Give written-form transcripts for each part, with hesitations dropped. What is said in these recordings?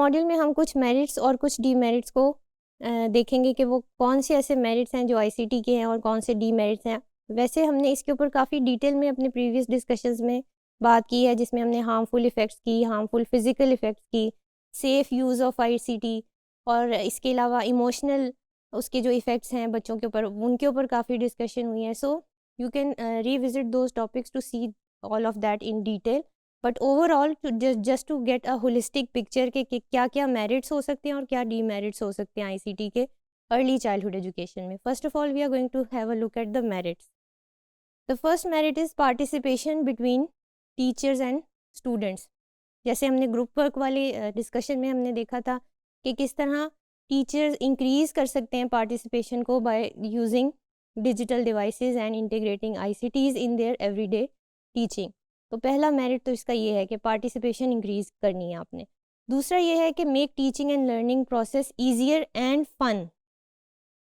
Module में हम कुछ मेरिट्स और कुछ डीमेरिट्स को देखेंगे कि वो कौन से ऐसे मेरिट्स हैं जो आईसीटी के हैं और कौन से डीमेरिट्स हैं। वैसे हमने इसके ऊपर काफ़ी डिटेल में अपने प्रीवियस डिस्कशंस में बात की है, जिसमें हमने हार्मफुल इफ़ेक्ट्स की, हार्मफुल फिज़िकल इफ़ेक्ट्स की, सेफ़ यूज़ ऑफ आईसीटी और इसके अलावा इमोशनल उसके जो इफ़ेक्ट्स हैं बच्चों के ऊपर, उनके ऊपर काफ़ी डिस्कशन हुई है। So you can revisit those topics to see all of that in detail. But overall just to get a holistic picture के क्या क्या मेरिट्स हो सकते हैं और क्या डीमेरिट्स हो सकते हैं आईसीटी के अर्ली चाइल्डहुड एजुकेशन में। First of all we are going to have a look at the merits. The first merit is participation between teachers and students. जैसे हमने ग्रुप वर्क वाले डिस्कशन में हमने देखा था कि किस तरह टीचर्स इंक्रीज़ कर सकते हैं पार्टिसिपेशन को by using digital devices and integrating ICTs in their everyday teaching. तो पहला मेरिट तो इसका ये है कि पार्टिसिपेशन इंक्रीज़ करनी है आपने। दूसरा ये है कि make teaching and learning process easier and fun.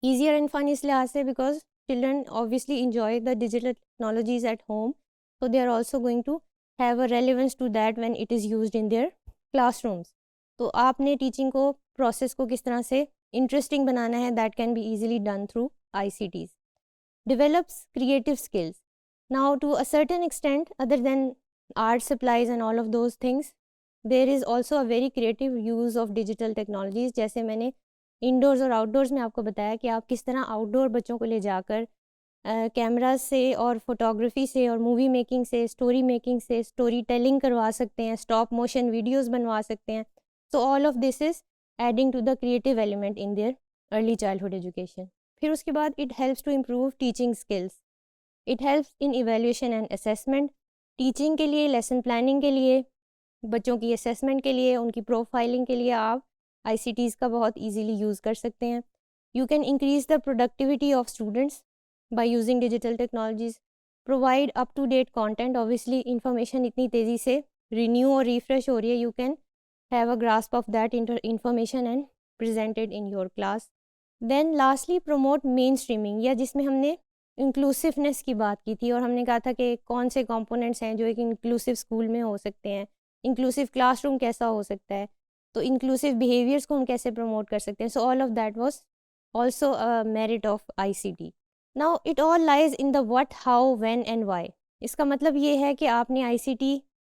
Easier and fun इस लिहाज से because children obviously enjoy the digital technologies at home, so they are also going to have a relevance to that when it is used in their classrooms. तो आपने teaching को process को किस तरह से इंटरेस्टिंग बनाना है, that can be easily done through ICTs. Develops creative skills. Now to a certain extent, other than art supplies and all of those things, there is also a very creative use of digital technologies. जैसे मैंने endorse और outdoors में आपको बताया कि आप किस तरह आउटडोर बच्चों को ले जाकर कैमराज से और फोटोग्राफी से और मूवी मेकिंग से, स्टोरी मेकिंग से स्टोरी टेलिंग करवा सकते हैं, स्टॉप मोशन वीडियोस बनवा सकते हैं। So all of this is adding to the creative element in their early childhood education. फिर उसके बाद it helps to improve teaching skills. It helps in evaluation and assessment. Teaching के लिए, lesson planning के लिए, बच्चों की असेसमेंट के लिए, उनकी प्रोफाइलिंग के लिए आप ICTs का बहुत ईजीली यूज़ कर सकते हैं। You can increase the productivity of students by using digital technologies, provide up to date content. Obviously information इतनी तेज़ी से renew और refresh हो रही है, you can have a grasp of that information and present it in your class. Then lastly promote mainstreaming, या जिसमें हमने inclusiveness की बात की थी और हमने कहा था कि कौन से components हैं जो एक inclusive school में हो सकते हैं, inclusive classroom कैसा हो सकता है, तो inclusive behaviors को हम कैसे promote कर सकते हैं. So all of that was also a merit of ICT. Now it all lies in the what, how, when and why. इसका मतलब ये है कि आपने ICT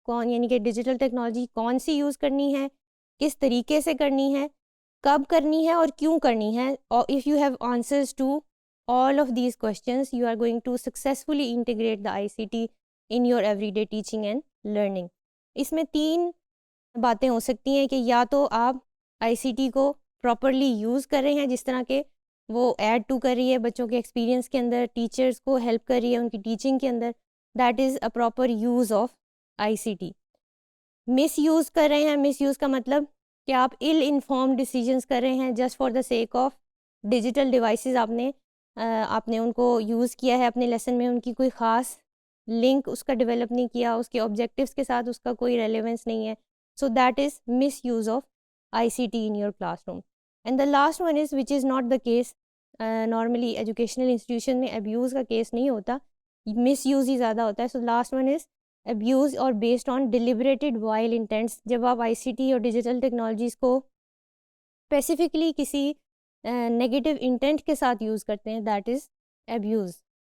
कौन, यानी कि डिजिटल टेक्नोलॉजी कौन सी यूज़ करनी है, किस तरीके से करनी है, कब करनी है और क्यों करनी है। और if you have answers to all of these questions, you are going to successfully integrate the ICT in your everyday teaching and learning. इसमें 3 बातें हो सकती हैं कि या तो आप ICT को प्रॉपरली यूज़ कर रहे हैं, जिस तरह के वो ऐड टू कर रही है बच्चों के एक्सपीरियंस के अंदर, टीचर्स को हेल्प कर रही है उनकी टीचिंग के अंदर, that is a proper use of ICT। Miss use कर रहे हैं, मिस यूज़ का मतलब कि आप इल इन्फॉर्म्ड डिसीजंस कर रहे हैं just for the sake of digital devices. आपने उनको यूज़ किया है अपने लेसन में, उनकी कोई ख़ास लिंक उसका डेवलप नहीं किया, उसके ऑब्जेक्टिव्स के साथ उसका कोई रेलेवेंस नहीं है, so that is miss use of ICT in your classroom. And the last one is which is not the case, normally educational institution में अब्यूज़ का केस नहीं होता, मिस यूज़ ही ज़्यादा होता है। So last one is abuse और based on डिलिबरेटेड while intends. जब आप ICT और डिजिटल टेक्नोलॉजीज़ को स्पेसिफिकली किसी नेगेटिव इंटेंट के साथ यूज़ करते हैं, दैट इज़ अब्यूज़।